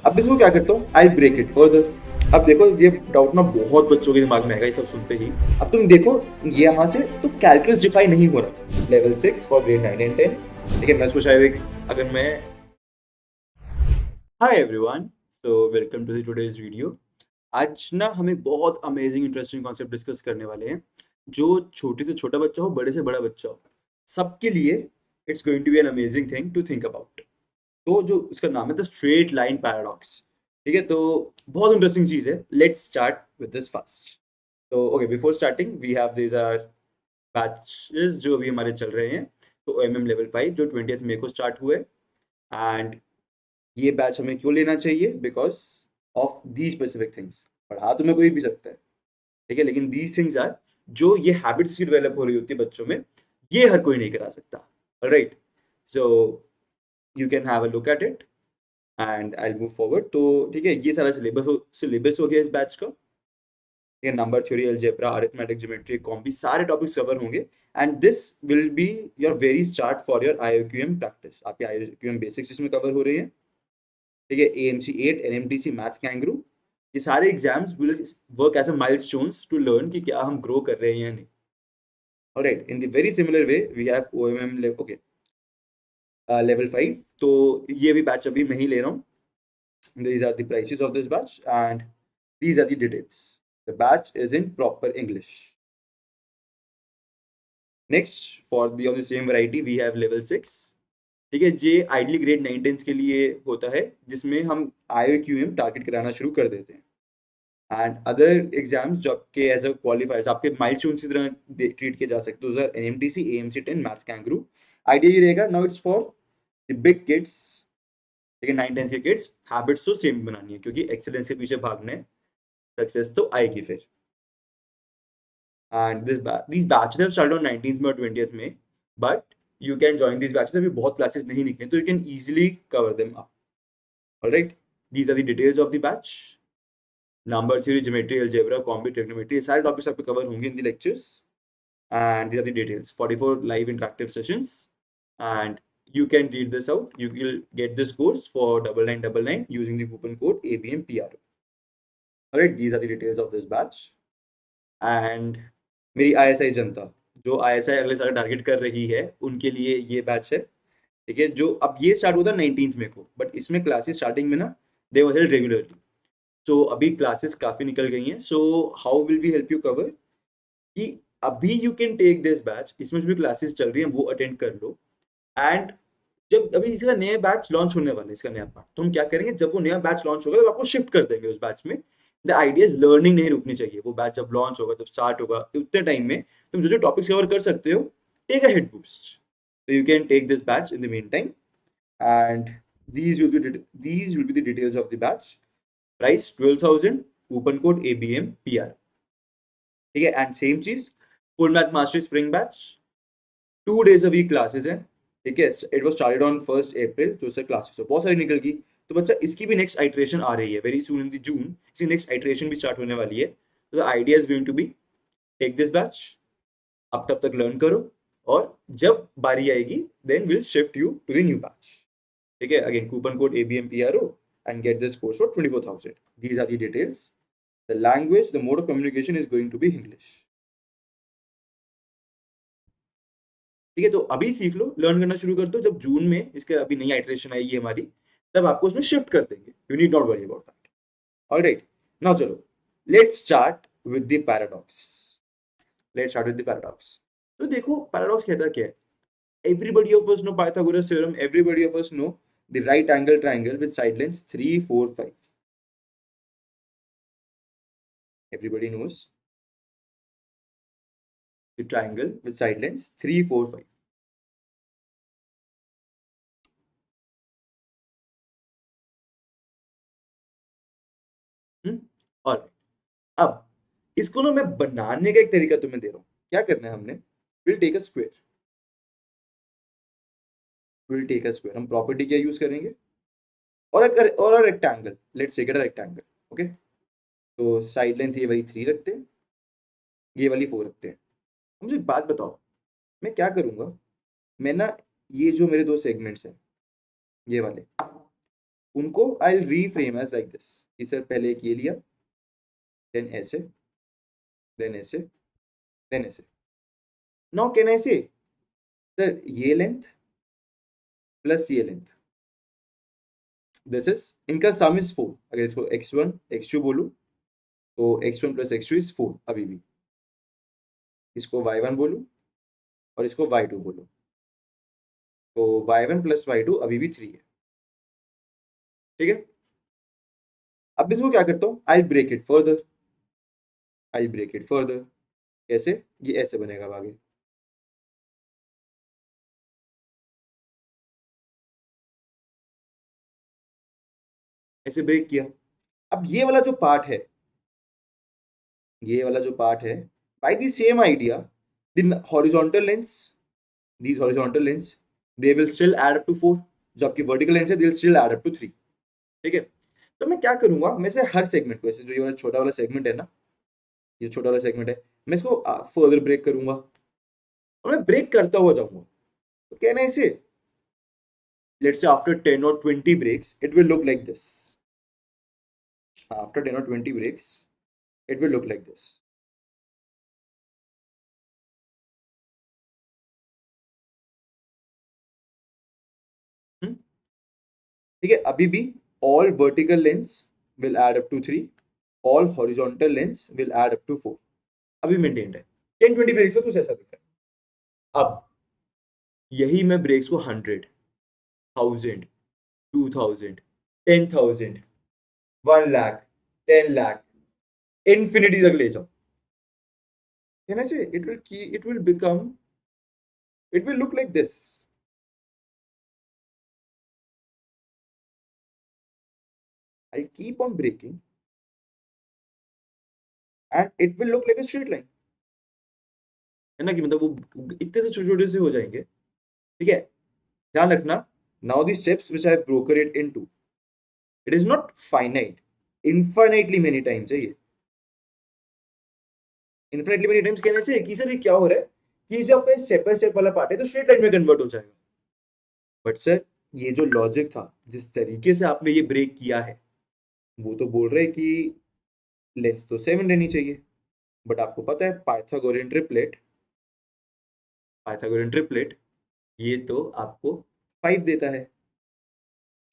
अब इसको क्या करता हूँ, आई ब्रेक इट फर्दर। अब देखो ये डाउट ना बहुत बच्चों के दिमाग में आएगा ये सब सुनते ही। अब तुम देखो ये यहाँ से तो कैलकुलस डिफाइन नहीं हो रहा। Level 6 for grade 9 and 10। ठीक है, मैं इसको शायद अगर मैं hi everyone, so welcome to the today's video. आज ना हम एक बहुत अमेजिंग इंटरेस्टिंग कॉन्सेप्ट डिस्कस करने वाले हैं जो छोटे से छोटा बच्चा हो, बड़े से बड़ा बच्चा हो, सबके लिए it's going to be an amazing thing to think about. तो जो उसका नाम है द स्ट्रेट लाइन पैराडॉक्स। ठीक है, तो बहुत इंटरेस्टिंग चीज है। Let's start with this first. तो okay, before starting we have these are batches जो अभी हमारे चल रहे हैं। तो एमएम लेवल 5 जो 20 मई को स्टार्ट हुए। एंड ये बैच हमें क्यों लेना चाहिए? Because of the specific things. पढ़ा तुम्हें कोई भी सकता है, ठीक है, लेकिन दीज थिंग्स आर जो ये हैबिट्स की डेवलप हो रही होती है बच्चों में, ये हर कोई नहीं करा सकता। Right, so you can have a look at it and I move forward. तो ठीक है, ये सारा सिलेबस हो गया इस बैच का। ठीक है, number theory, algebra, arithmetic, geometry, combi, सारे टॉपिक्स कवर होंगे। And this will be your very start for your IOQM practice. आपके आईओक्यूएम बेसिक्स इसमें कवर हो रही है। ठीक है, एएमसी 8, एनएमटीसी, मैथ कैंगरू, ये सारे exams will work as a milestones to learn कि क्या हम ग्रो कर रहे हैं या नहीं। Alright, in the very similar way we have OMM okay level 5। तो ये भी बैच अभी मैं ही ले रहा हूँ। These are the prices of this batch and these are the details. The batch is in proper English. Next, for the on the same variety we have level 6। ठीक है, ये आइडली ग्रेड 9 10 के लिए होता है, जिसमें हम IOQM टारगेट कराना शुरू कर देते हैं। एंड अदर एग्जाम्स जो आपके एज अ क्वालिफायर्स आपके माइलस्टोन्स की तरह ट्रीट किए जा सकते हैं, NMTC, AMC 10, math kangaroo. Idea ये रहेगा, now it's for the big kids. ठीक है, 9 10 के किड्स, हैबिट्स तो सेम बनानी है क्योंकि एक्सीलेंस के पीछे भागना है, सक्सेस तो आएगी फिर। And these batches have started on 19th में और 20th में, but you can join these batches। अभी बहुत क्लासेस नहीं निकले तो you can easily cover them up। Alright, these are the details of the batch। Number theory, geometry, algebra, combi, trigonometry, सारे topics आपके कवर होंगे in the lectures. And these are the details, 44 live interactive sessions and you can read this out। You will get this course for 9999 using the coupon code ABMPRO। Alright, these are the details of this batch। And मेरी ISI जनता जो ISI अगले साल target कर रही है उनके लिए ये बैच है। ठीक है, जो अब ये स्टार्ट होता है 19th में को, बट इसमें क्लासेस स्टार्टिंग में ना दे वर हेल्ड रेगुलरली। सो अभी क्लासेस काफी निकल गई हैं। So how will we help you cover कि अभी you can take this batch, इसमें जो भी क्लासेस चल रही हैं वो अटेंड कर लो। एंड जब अभी इसका नया बैच लॉन्च होने वाला है, इसका नया पार्ट, तो हम क्या करेंगे, जब वो नया बैच लॉन्च होगा तो आपको शिफ्ट कर देंगे उस बैच में। द आइडिया इज लर्निंग नहीं रुकनी चाहिए। वो बैच जब लॉन्च होगा, जब स्टार्ट होगा, उतने टाइम में तुम जो जो टॉपिक्स कवर कर सकते हो, take a head boost. So you can take this batch in the meantime, and these will be the details of the batch। Price 12,000, coupon code ABMPR। ठीक है, एंड सेम चीज, full math mastery spring batch, 2 days a week classes हैं। ठीक है, it was started on 1st अप्रैल, तो उससे classes बहुत सारी निकल गई। तो बच्चा इसकी भी नेक्स्ट आइट्रेशन आ रही है very soon in the June. इसकी नेक्स्ट आइट्रेशन भी स्टार्ट होने वाली है। तो the idea is going to be take this batch, अब तब तक लर्न करो, और जब बारी आएगी then will shift you to the new batch. ठीक है, again coupon code ABMPRO and get this course for 24,000। These are the details। The language, the mode of communication is going to be English। ठीक है, तो अभी सीख लो, learn करना शुरू कर दो। जब जून में इसके अभी नई आइट्रेशन आएगी हमारी, तब आपको उसमें शिफ्ट कर देंगे। You need not worry about that. Alright, now चलो let's start with the paradox. Let's start with the paradox. तो देखो पैराडॉक्स कहता क्या है? Everybody of us know Pythagoras theorem. Everybody of us know the right angle triangle with side lengths 3 4 5। Everybody knows the triangle with side lengths 3 4 5। और अब इसको ना मैं बनाने का एक तरीका तुम्हें दे रहा हूँ। क्या करना है हमने? Will take a square. Will take a square, हम प्रॉपर्टी क्या यूज करेंगे? और rectangle, let's take it a rectangle. Okay, तो साइड लेंथ ये वाली 3 रखते हैं, ये वाली 4 रखते हैं। मुझे एक बात बताओ, मैं क्या करूंगा? मैं ना ये जो मेरे दो सेगमेंट्स हैं, ये वाले, उनको आई रीफ्रेम एज लाइक दिस कि सर पहले एक ये लिया, देन ऐसे, देन ऐसे, देन ऐसे. नाउ कैन आई से सर ये लेंथ प्लस ये लेंथ, दिस इज इनका सम इज 4. अगर इसको x1 x2 बोलूं तो x1 प्लस x2 इज 4 अभी भी. इसको y1 बोलूं और इसको y2 बोलूं तो y1 प्लस y2 अभी भी 3 है. ठीक है. अब इसको क्या करता हूँ, I break it further, I break it further. कैसे? ये ऐसे बनेगा अब आगे. ऐसे ब्रेक किया. अब ये वाला जो पार्ट है, ये वाला जो पार्ट है, by the same idea, the horizontal lens, these horizontal lengths, they will still add up to 4. जो आपकी वर्टिकल लेंस है, they will still add up to 3. ठीक है. तो मैं क्या करूंगा, मैं से हर सेगमेंट को, ऐसे जो ये वाला छोटा वाला सेगमेंट है ना, ये छोटा वाला सेगमेंट है, मैं इसको फर्दर ब्रेक करूंगा और मैं ब्रेक करता हुआ जाऊंगा. तो कहना है इसे, let's say after 10 or 20 breaks it will look like this. After 10 or 20 breaks it will look like this. ठीक है. अभी भी all vertical lengths will add up to 3, all horizontal lengths will add up to 4. अभी maintained है. 10-20 breaks का कुछ ऐसा दिख रहा है. अब यही मैं ब्रेक्स को 100, 1000, 2000, 10,000, 1 लाख, 10 लाख, इंफिनिटी तक ले जाओ. Can I say it will become, it will look like this. I keep on breaking and it will look like a straight line. है ना, कि मतलब वो इतने से छोटे छोटे से हो जाएंगे. ठीक है. ध्यान रखना, now the steps which I have broken it into, it is not finite, infinitely many times है ये. इन्फिनिटली मेनी टाइम्स कहने से कि सर ये क्या हो रहा है कि जो आपका स्टेप बाय स्टेप वाला पार्ट है तो स्ट्रेट लाइन में कन्वर्ट हो जाएगा. बट सर ये जो लॉजिक था, जिस तरीके से आपने ये ब्रेक किया है, वो तो बोल रहे कि लेंथ तो 7 रहनी चाहिए. बट आपको पता है पाइथागोरियन ट्रिपलेट, पाइथागोरियन ट्रिपलेट ये तो आपको 5 देता है.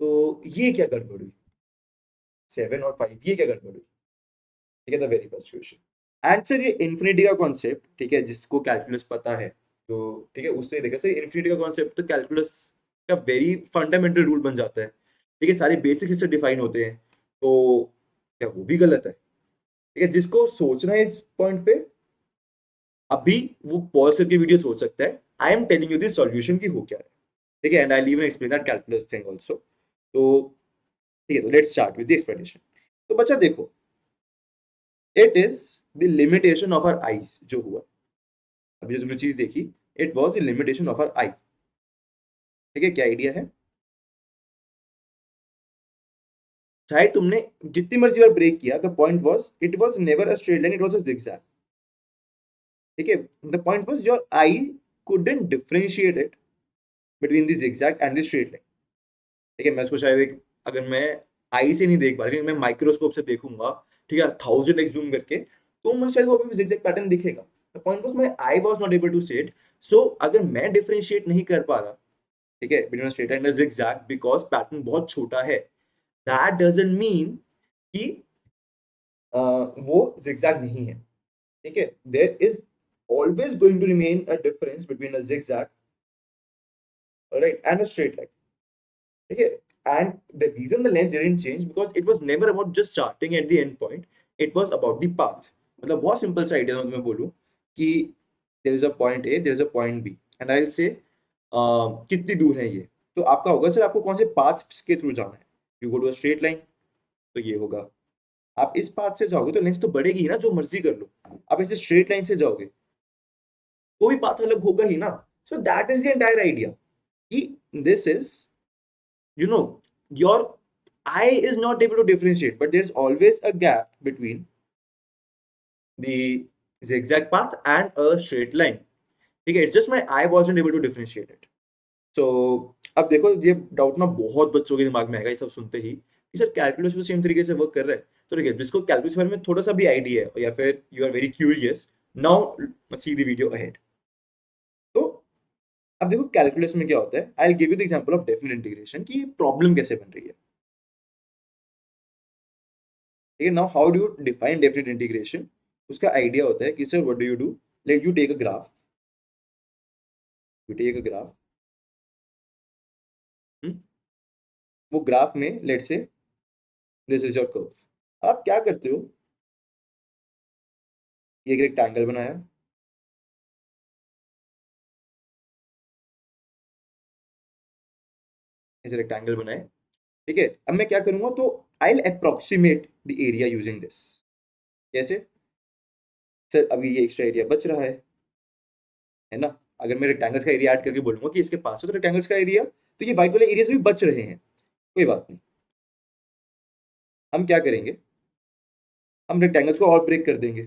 तो ये क्या गड़बड़ हुई, 7 और 5, ये क्या गड़बड़ हुई. ठीक है. The very first question. And sir ये इन्फिनिटी का कॉन्सेप्ट, ठीक है, जिसको कैलकुलस पता है तो ठीक है, उससे देखा सर इन्फिनिटी का कॉन्सेप्ट तो कैलकुलस का वेरी फंडामेंटल रूल बन जाता है. ठीक है. सारे बेसिक्स इससे डिफाइन होते हैं. तो क्या वो भी गलत है? ठीक है. जिसको सोचना है इस पॉइंट पे, अभी वो पॉज करके वीडियो सोच सकता है. I am telling you this solution की हो क्या है. ठीक है. And I even explain that calculus thing also. तो ठीक है, तो let's start with the explanation. तो बच्चा देखो, it is the limitation of our eyes जो हुआ अभी, जो तुमने चीज देखी, it was the limitation of our eye. ठीक है. क्या आइडिया है, चाहे तुमने जितनी मर्जी बार ब्रेक किया, the point was it was never a straight line, it was a zigzag. ठीक है. The point was your I couldn't differentiate it between the zigzag and the straight line. ठीक है. मैं इसको शायद अगर मैं आई से नहीं देख पा रही, मैं माइक्रोस्कोप से देखूंगा, ठीक है, 1000x जूम करके, तो मुझे शायद वो भी zigzag पैटर्न दिखेगा. The point was my eye was not able to see it. So अगर मैं डिफरेंशिएट नहीं कर पा रहा, ठीक है, between straight line and zigzag because pattern बहुत छोटा है, दैट डजंट मीन कि वो zigzag नहीं है. ठीक है. There is always going to remain a difference between a zigzag, right, and a straight line. Okay. And the reason the lens didn't change because it was never about just starting at the end point, it was about the path. मतलब बहुत simple सा idea मैं बोलूँ कि there is a point A, there is a point B, and I'll say कितनी दूर है ये, तो आपका होगा सर आपको कौन से पाथ के थ्रू जाना है. You go to a straight line, तो ये होगा. आप इस पाथ से जाओगे तो लेंस तो बढ़ेगी ही ना, जो मर्जी कर लो. आप ऐसे स्ट्रेट लाइन से जाओगे तो भी पाथ अलग होगा ही ना. So that is the entire idea कि this is, you know, your eye is not able to differentiate, but there's always a gap between the zigzag path and a straight line. Okay. It's just my eye wasn't able to differentiate it. So अब देखो ये doubt ना बहुत बच्चों के दिमाग में आएगा ये सब सुनते ही कि सर कैलकुलस भी सेम तरीके से वर्क कर रहा है। तो देखिए जिसको कैलकुलस के बारे में थोड़ा सा भी आइडिया है या फिर you are very curious, now see the video ahead. तो अब देखो कैलकुलस में क्या होता है, I will give you the example of definite integration कि ये प्रॉब्लम कैसे बन रही है। ठीक है, now how do you define definite integration. उसका आइडिया होता है कि sir what do you do, let you take a graph, you take a graph, वो ग्राफ में लेट से दिस इज योर कर्व। आप क्या करते हो, ये एक रेक्टेंगल बनाया, इसे रेक्टेंगल बनाए, ठीक है। अब मैं क्या करूंगा, तो I will approximate the area using this. कैसे, सर अभी ये एक्स्ट्रा एरिया बच रहा है ना। अगर मैं रेक्टेंगल्स का एरिया ऐड करके बोलूंगा कि इसके पास है तो रेक्टेंगल्स का एरिया, तो ये व्हाइट वाले एरिया से भी बच रहे हैं, कोई बात नहीं। हम क्या करेंगे, हम रेक्टेंगल्स को और ब्रेक कर देंगे।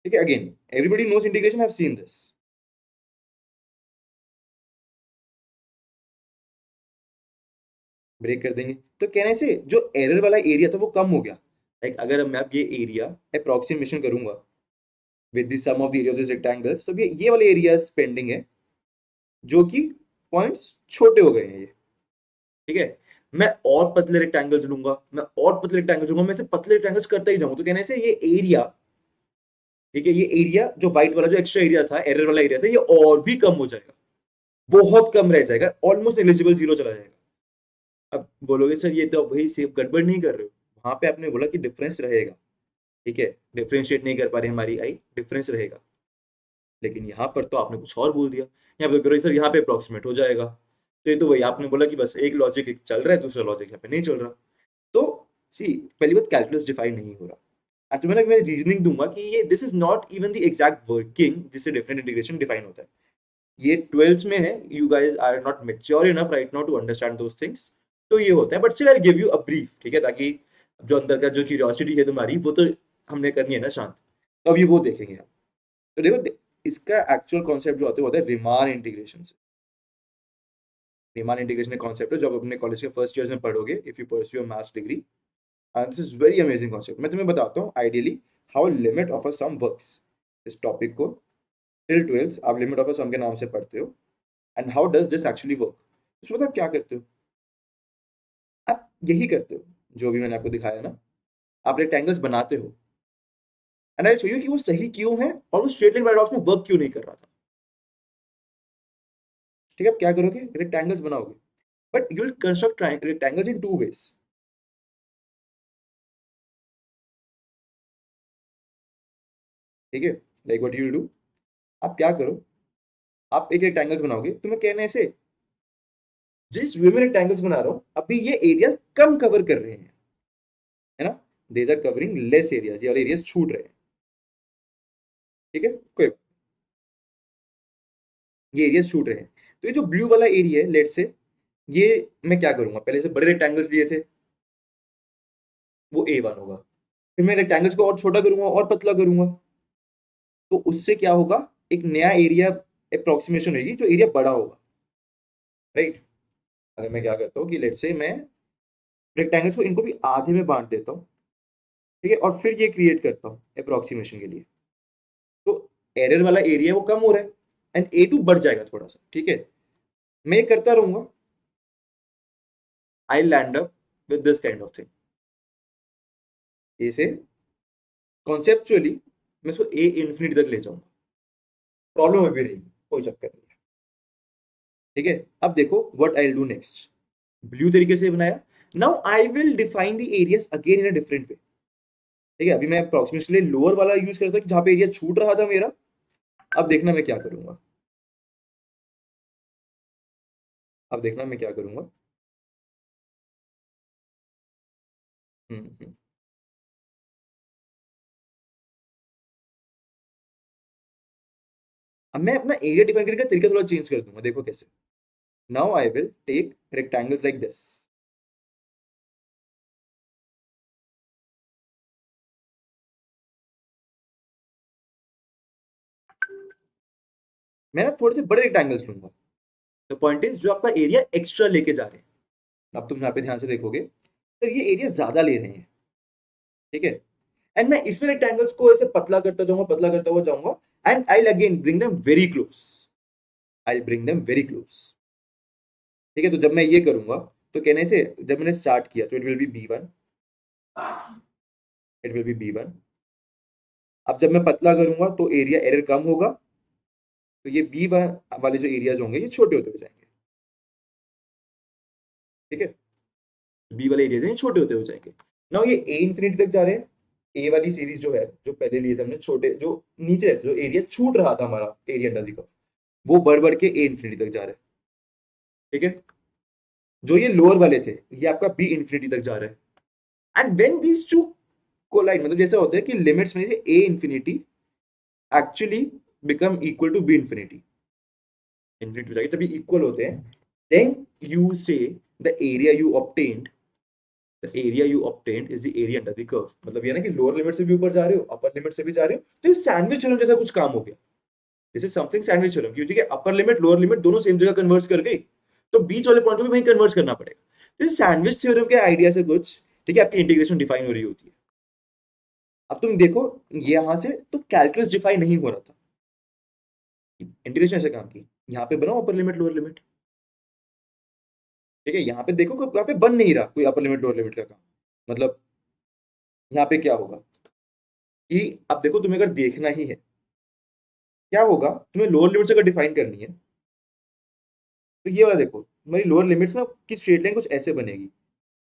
ठीक है, again everybody knows integration, have seen this. Break कर देंगे तो कहने से जो एरर वाला एरिया था वो कम हो गया। लाइक अगर मैं अब ये एरिया अप्रोक्सीमेशन करूंगा with the sum of the area of this rectangles, तो ये वाले एरियाज पेंडिंग है जो कि पॉइंट्स छोटे हो गए हैं ये। ठीक है, मैं और पतले रेक्टेंगल्स लूंगा, मैं और पतले रेक्टेंगल्स लूंगा, मैं से पतले रेक्टेंगल्स करता ही जाऊंगा, तो कहने से ये एरिया, ठीक है, ये एरिया जो व्हाइट वाला जो एक्स्ट्रा एरिया था, एरर वाला एरिया था, ये और भी कम हो जाएगा, बहुत कम रह जाएगा, ऑलमोस्ट एलिजिबल जीरो चला जाएगा। अब बोलोगे सर ये तो वही सेम गड़बड़ नहीं कर रहे हो, वहां पे आपने बोला कि डिफरेंस रहेगा, ठीक है, डिफरेंशिएट नहीं कर पा रही हमारी आई, डिफरेंस रहेगा, लेकिन यहाँ पर तो आपने कुछ और बोल दिया। यहाँ पे तो करो सर यहाँ पे अप्रोक्सीमेट हो जाएगा, तो ये तो वही आपने बोला कि बस एक लॉजिक चल रहा है, दूसरा लॉजिक यहाँ पे नहीं चल रहा। तो सी पहली बात, कैलकुलस डिफाइन नहीं हो रहा। तो मैं रीजनिंग दूंगा कि ये this is not even the exact working जिससे डिफरेंट इंटीग्रेशन डिफाइन होता है। ये 12th में है, you guys are not mature enough right now to understand those things. तो ये होता है, but still I give you a brief, ठीक है, ताकि जो अंदर का जो क्यूरियोसिटी है तुम्हारी वो तो हमने करनी है ना शांत। तो अब ये वो देखेंगे हम। तो देखो इसका एक्चुअल कॉन्सेप्ट जो होता है रिमान इंटीग्रेशन से। रिमान इंटीग्रेशन एक कॉन्सेप्ट है जो आप अपने कॉलेज के फर्स्ट ईयर में पढ़ोगे if you pursue maths degree, and this is very amazing concept. मैं तुम्हें बताता हूँ ideally how limit of a sum works. इस टॉपिक को टिल 12th आप लिमिट ऑफ अ सम के नाम से पढ़ते हो, and how does this actually work. उसमें मतलब आप क्या करते हो, आप यही करते हो जो भी मैंने आपको दिखाया ना, आप रेक्टेंगल्स बनाते हो, एंड आई शो यू कि वो सही क्यों है और वो स्ट्रेट लाइन पैराडॉक्स में वर्क क्यों नहीं कर रहा था। ठीक है, आप क्या करोगे, रेक्टेंगल्स बनाओगे, but you will construct rectangles in two ways. ठीक है, like what you will do, आप क्या करो, आप एक रेक्टेंगल्स बनाओगे, तो मैं कहने से जिस वे में रेक्टेंगल्स बना रहा हूं अभी ये एरिया कम कवर कर रहे हैं, है ना, these are covering less areas, ये वाले एरियाज छूट रहे हैं। ठीक है, कोई, ये एरियाज छूट रहे हैं। तो ये जो ब्लू वाला एरिया है लेट से, ये मैं क्या करूंगा, पहले से बड़े रेक्टेंगल्स लिए थे, वो A1 होगा, फिर मैं रेक्टेंगल्स को और छोटा करूंगा और पतला करूंगा, तो उससे क्या होगा, एक नया एरिया अप्रोक्सीमेशन होगी जो एरिया बड़ा होगा, राइट। अगर मैं क्या करता हूँ कि लेट से मैं रेक्टेंगल्स को इनको भी आधे में बांट देता हूँ, ठीक है, और फिर ये क्रिएट करता हूँ अप्रोक्सीमेशन के लिए, तो एरर वाला एरिया वो कम हो रहा है एंड A2 बढ़ जाएगा थोड़ा सा। ठीक है, मैं ये करता रहूंगा, I land up with this kind of thing. इसे कॉन्सेप्चुअली मैं इसको ए इन्फिनिटी तक ले जाऊंगा, प्रॉब्लम अभी रहेगी, कोई चक्कर नहीं है। ठीक है, अब देखो what I will do next, blue तरीके से बनाया, now I will define the areas again in a different way. ठीक है, अभी मैं अप्रोक्सीमेटली लोअर वाला यूज करता था जहां पे एरिया छूट रहा था मेरा, अब देखना मैं क्या करूंगा, अब देखना मैं क्या करूंगा। हम्म। अब मैं अपना एरिया डिफाइन करने का तरीका थोड़ा चेंज कर दूंगा, देखो कैसे। Now I will take rectangles like this, मैं ना थोड़े से बड़े रेक्टेंगल्स लूंगा। द पॉइंट इज जो आपका एरिया एक्स्ट्रा लेके जा रहे हैं, अब तुम यहाँ पे ध्यान से देखोगे तो ये एरिया ज्यादा ले रहे हैं, ठीक है। एंड मैं इसमें रेक्टेंगल्स को ऐसे पतला करता हुआ जाऊंगा, and I again bring them very close, I bring them very close, ठीक है। तो जब मैं ये करूंगा तो कहने से जब मैंने स्टार्ट किया तो it will be B1, it will be B1। अब जब मैं पतला करूंगा तो एरिया एरर कम होगा, तो ये B1 वाले जो एरियाज होंगे ये छोटे होते हुए जाएंगे, ठीक है। बी वाले एरियाज हैं ये छोटे होते हुए जाएंगे। नाउ ये ए इंफिनिटी तक जा रहे हैं। ए वाली सीरीज जो है, जो पहले लिए थे हमने छोटे, जो नीचे रहते जो एरिया छूट रहा था हमारा एरिया अंडर दी कर्व, वो बढ़ बढ़ के ए इंफिनिटी तक जा रहे हैं, ठीक है। जो ये लोअर वाले थे ये आपका बी इंफिनिटी तक जा रहा है। And when these two collide, मतलब जैसे होता है कि लिमिट्स में से A infinity actually become equal to B infinity, infinity जाके तभी इक्वल होते हैं, then you say the area you obtained, the area you obtained is the area under the curve. मतलब ये ना कि लोअर लिमिट से भी ऊपर जा रहे हो, अपर लिमिट से भी जा रहे हो, तो ये सैंडविच थ्योरम जैसा कुछ काम हो गया। This is something sandwich theorem, क्योंकि ठीक है अपर लिमिट लोअर लिमिट दोनों सेम जगह कन्वर्ज कर गई, तो बीच वाले पॉइंट को भी वहीं कन्वर्ज करना पड़ेगा। तो ये सैंडविच थ्योरम के आइडिया से कुछ, ठीक है, आपकी इंटीग्रेशन डिफाइन हो रही होती है। अब तुम देखो ये यहां से तो कैलकुलस डिफाइन नहीं हो रहा था, इंटीग्रेशन ऐसे काम की, यहाँ पे बनाओ अपर लिमिट लोअर लिमिट, ठीक है। यहाँ पे देखो यहाँ पे बन नहीं रहा कोई अपर लिमिट लोअर लिमिट का काम। मतलब यहाँ पे क्या होगा कि अब देखो तुम्हें अगर देखना ही है क्या होगा, तुम्हें लोअर लिमिट्स अगर डिफाइन करनी है तो ये वाला देखो, तुम्हारी लोअर लिमिट्स ना की स्ट्रेट लाइन कुछ ऐसे बनेगी,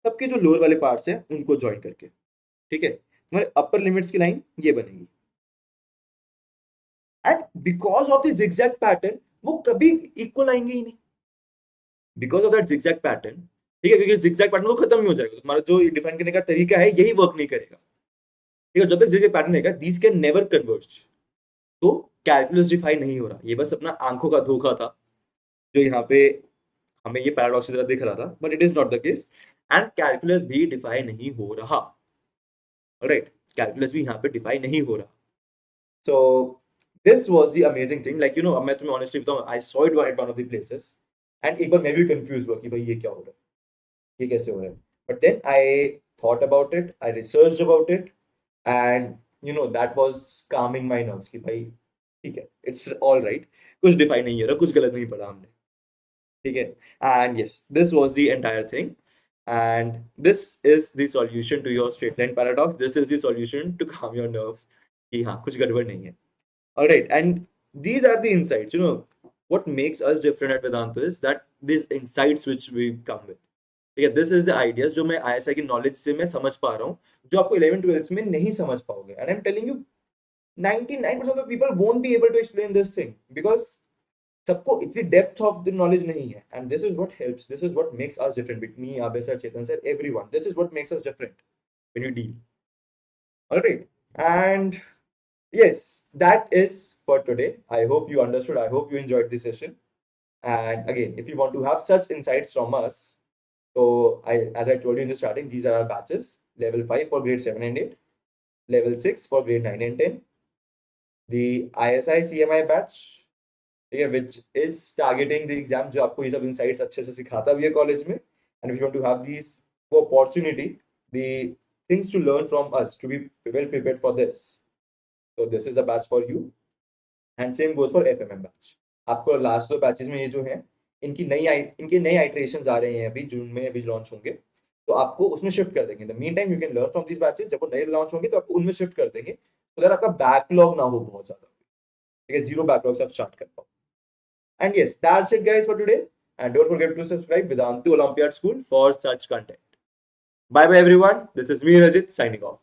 सबके जो लोअर वाले पार्ट्स हैं उनको ज्वाइन करके, ठीक है। तुम्हारे अपर लिमिट्स की लाइन ये बनेगी, and because of this zigzag pattern वो कभी इक्वल आएंगे ही नहीं, because of that zigzag pattern, ठीक है। क्योंकि zigzag पैटर्न वो खत्म ही हो जाएगा, तुम्हारा जो डिफाइन करने का तरीका है यही वर्क नहीं करेगा, ठीक है। जब तक zigzag पैटर्न रहेगा दीज कैन नेवर कन्वर्ज, तो कैलकुलस डिफाइन नहीं हो रहा, ये बस अपना आंखों का धोखा था जो यहाँ पे हमें ये पैराडॉक्स की तरह दिख रहा था, but it is not the case. And calculus भी डिफाइन नहीं हो रहा, राइट, कैलकुलस भी यहाँ पे डिफाइन नहीं हो रहा। So this was the amazing thing, like you know, अब मैं तुम्हें ऑनेस्टली बताऊं, I saw it at one of the places, and एक बार मैं भी कंफ्यूज हुआ कि भाई ये क्या हो रहा है, ये कैसे हो रहा है। But then I thought about it, I research about it, and you know that was coming my nerves कि भाई ठीक है, इट्स ऑल राइट, कुछ डिफाइन नहीं हो रहा, कुछ गलत नहीं पढ़ा हमने, ठीक है। And yes, this was the entire thing, and this is the solution to your straight line paradox, this is the solution to calm your nerves कि हाँ कुछ गड़बड़ नहीं है। All right, and these are the insights, you know, what makes us different at Vedanta is that these insights which we come with, ठीक है, this is the ideas जो मैं ISI की नॉलेज से मैं समझ पा रहा हूँ, जो आपको 11th-12th में नहीं समझ पाओगे। And I'm telling you 99% of the people won't be able to explain this thing because सबको इतनी डेप्थ ऑफ द नॉलेज नहीं है, and this is what helps, this is what makes us different between me, Abe sir, Chetan sir, everyone, this is what makes us different when you deal. Alright, and yes, that is for today. I hope you understood, I hope you enjoyed this session, and again if you want to have such insights from us, so as I told you in the starting, these are our batches: level 5 for grade 7 and 8, level 6 for grade 9 and 10, the ISI CMI batch, ठीक है, which is targeting the exam, जो आपको ये सब insights अच्छे से सिखाता भी है कॉलेज में, and if you want to have these opportunity, the things to learn from us to be well prepared for this, so this is a batch for you, and same goes for FMM batch। आपको last दो batches में ये जो है इनके नए iterations आ रहे हैं, अभी जून में अभी लॉन्च होंगे, तो आपको उसमें शिफ्ट कर देंगे। The mean time you can learn from this batches, जब वो नए लॉन्च होंगे तो आपको उनमें शिफ्ट कर देंगे, तो अगर आपका बैकलॉग ना हो बहुत ज्यादा, ठीक है, जीरो बैकलॉग से आप स्टार्ट कर पाओ। And yes, that's it guys for today. And don't forget to subscribe Vedantu Olympiad School for such content. Bye bye everyone. This is me Rajit signing off.